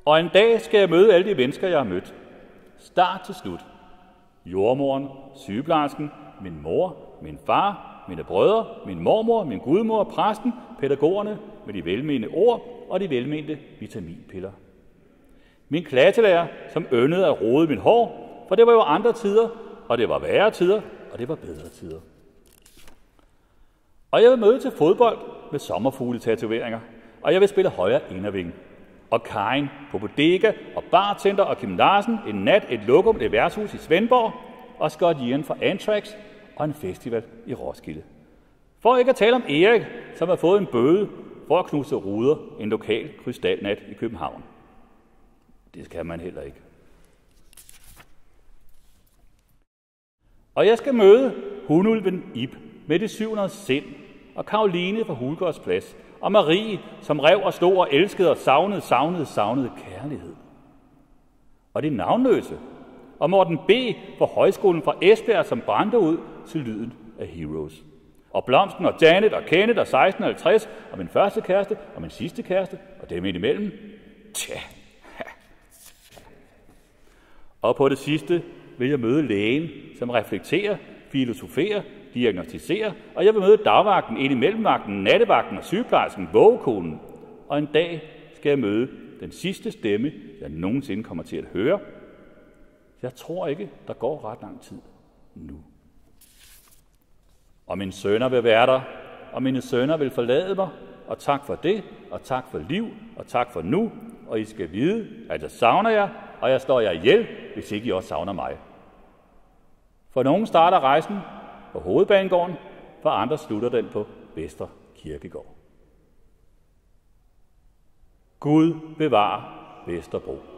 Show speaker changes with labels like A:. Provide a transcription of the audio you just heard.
A: Og en dag skal jeg møde alle de mennesker, jeg har mødt. Start til slut. Jordmoren, sygeplejersken, min mor, min far, mine brødre, min mormor, min gudmor, præsten, pædagogerne med de velmenende ord og de velmente vitaminpiller. Min klasselærer, som yndede at rode mit hår, for det var jo andre tider, og det var værre tider, og det var bedre tider. Og jeg vil møde til fodbold med sommerfugletatoveringer, og jeg vil spille højre inderving. Og Karin på bodega og bartender og Kim Larsen, en nat, et lokum, et værtshus i Svendborg, og Scott Ian fra Anthrax og en festival i Roskilde. For ikke at tale om Erik, som har fået en bøde for at knuse ruder en lokal krystalnat i København. Det skal man heller ikke. Og jeg skal møde hundulven Ib med de 700 sind, og Karoline fra Hulgårds Plads, og Marie, som rev og slog og elskede og savnede kærlighed. Og de navnløse, og Morten B. fra Højskolen fra Esbjerg, som brændte ud til lyden af Heroes. Og Blomsten og Janet og Kenneth og 1650, og min første kæreste og min sidste kæreste, og dem indimellem. Tja. Og på det sidste vil jeg møde lægen, som reflekterer, filosoferer, diagnostiserer, og jeg vil møde dagvagten, indimellemmagten, nattevagten og sygeplejersken, vågekonen. Og en dag skal jeg møde den sidste stemme, jeg nogensinde kommer til at høre. Jeg tror ikke, der går ret lang tid nu. Og mine sønner vil være der, og mine sønner vil forlade mig, og tak for det, og tak for liv, og tak for nu, og I skal vide, at jeg savner jer, og jeg slår jer ihjel, hvis ikke I også savner mig. For nogen starter rejsen på Hovedbanegården, for andre slutter den på Vestre Kirkegård. Gud bevarer Vesterbro.